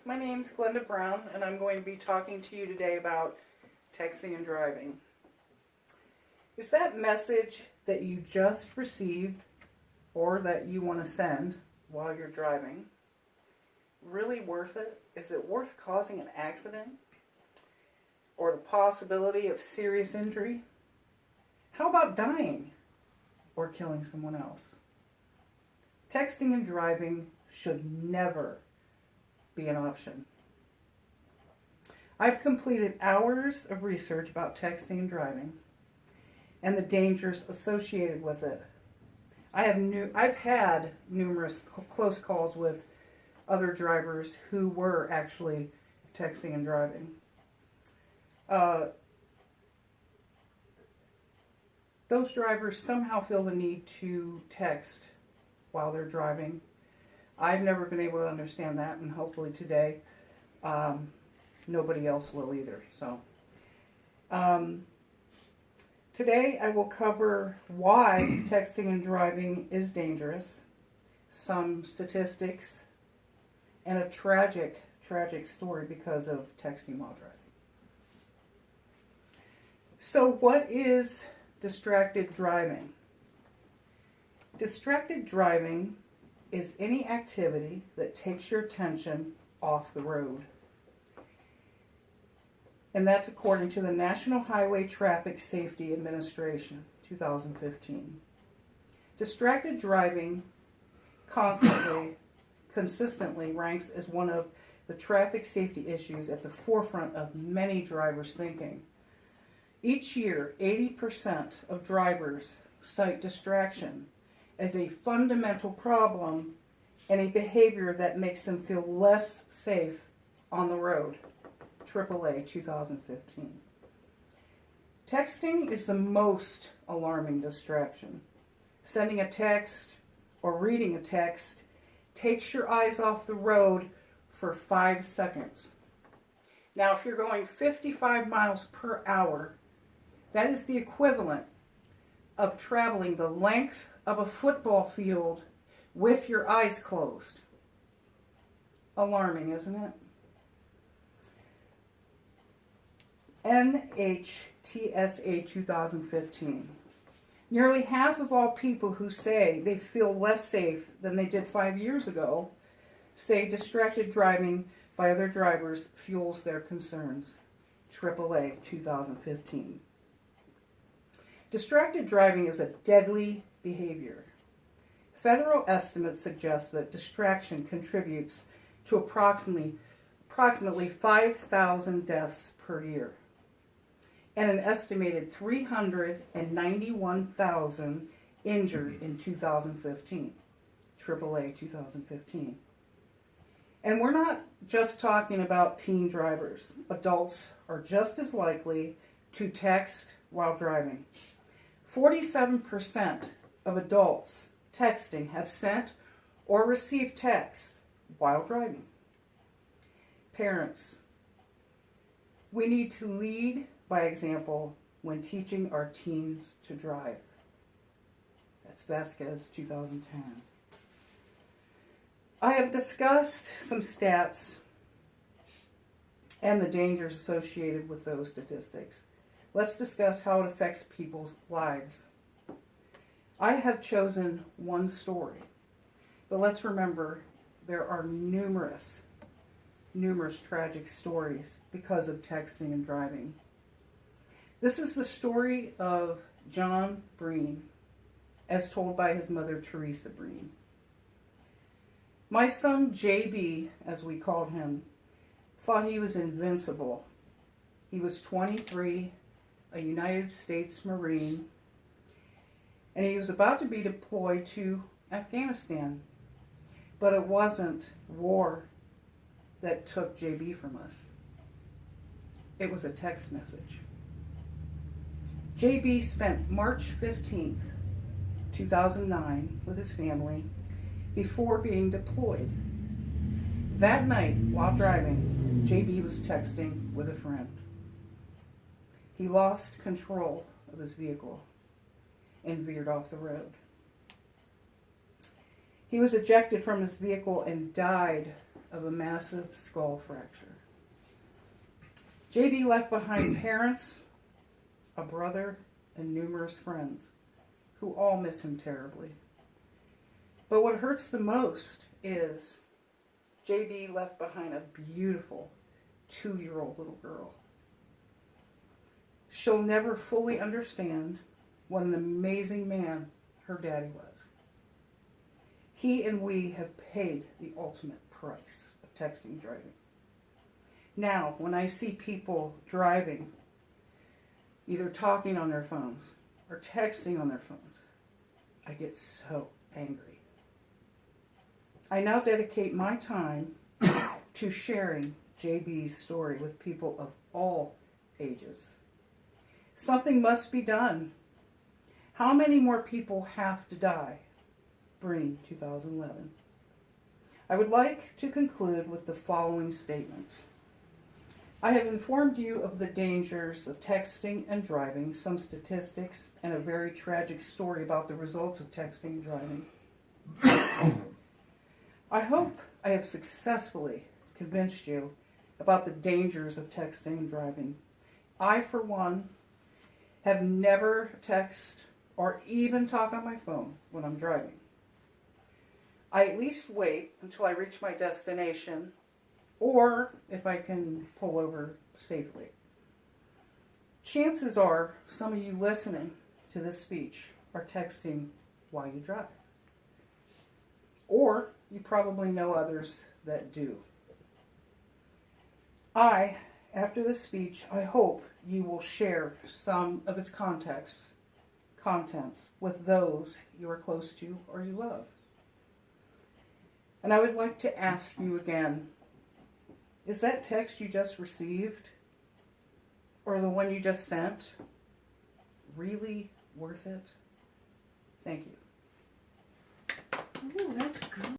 my name's Glenda Brown, and I'm going to be talking to you today about texting and driving. Is that message that you just received or that you want to send while you're driving really worth it? Is it worth causing an accident or the possibility of serious injury? How about dying or killing someone else? Texting and driving should never be an option. I've completed hours of research about texting and driving and the dangers associated with it. I've had numerous close calls with other drivers who were actually texting and driving. Those drivers somehow feel the need to text while they're driving. I've never been able to understand that, and hopefully today nobody else will either. So today I will cover why texting and driving is dangerous, some statistics, and a tragic story because of texting while driving. So what is distracted driving? Distracted driving is any activity that takes your attention off the road. And that's according to the National Highway Traffic Safety Administration, 2015. Distracted driving consistently ranks as one of the traffic safety issues at the forefront of many drivers' thinking. Each year, 80% of drivers cite distraction as a fundamental problem and a behavior that makes them feel less safe on the road. AAA 2015. Texting is the most alarming distraction. Sending a text or reading a text takes your eyes off the road for 5 seconds. Now, if you're going 55 miles per hour, that is the equivalent of traveling the length of a football field with your eyes closed. Alarming, isn't it? NHTSA 2015. Nearly half of all people who say they feel less safe than they did 5 years ago say distracted driving by other drivers fuels their concerns. AAA 2015. Distracted driving is a deadly behavior. Federal estimates suggest that distraction contributes to approximately 5,000 deaths per year and an estimated 391,000 injured in 2015, AAA 2015. And we're not just talking about teen drivers. Adults are just as likely to text while driving. 47% of adults texting have sent or received text while driving. Parents, we need to lead by example when teaching our teens to drive. That's Vasquez 2010. I have discussed some stats and the dangers associated with those statistics. Let's discuss how it affects people's lives. I have chosen one story, but let's remember there are numerous tragic stories because of texting and driving. This is the story of John Breen, as told by his mother, Teresa Breen. My son, JB, as we called him, thought he was invincible. He was 23, a United States Marine, and he was about to be deployed to Afghanistan. But it wasn't war that took JB from us. It was a text message. JB spent March 15th, 2009 with his family before being deployed. That night, while driving, JB was texting with a friend. He lost control of his vehicle and veered off the road. He was ejected from his vehicle and died of a massive skull fracture. JB left behind parents, a brother, and numerous friends who all miss him terribly. But what hurts the most is JB left behind a beautiful 2-year-old little girl. She'll never fully understand what an amazing man her daddy was. He and we have paid the ultimate price of texting and driving. Now, when I see people driving, either talking on their phones or texting on their phones, I get so angry. I now dedicate my time to sharing JB's story with people of all ages. Something must be done. How many more people have to die? Breen, 2011. I would like to conclude with the following statements. I have informed you of the dangers of texting and driving, some statistics, and a very tragic story about the results of texting and driving. I hope I have successfully convinced you about the dangers of texting and driving. I, for one, have never texted or even talk on my phone when I'm driving. I at least wait until I reach my destination, or if I can pull over safely. Chances are some of you listening to this speech are texting while you drive. Or you probably know others that do. After this speech, I hope you will share some of its contents with those you are close to or you love. And I would like to ask you again, is that text you just received or the one you just sent really worth it? Thank you. Ooh, that's good.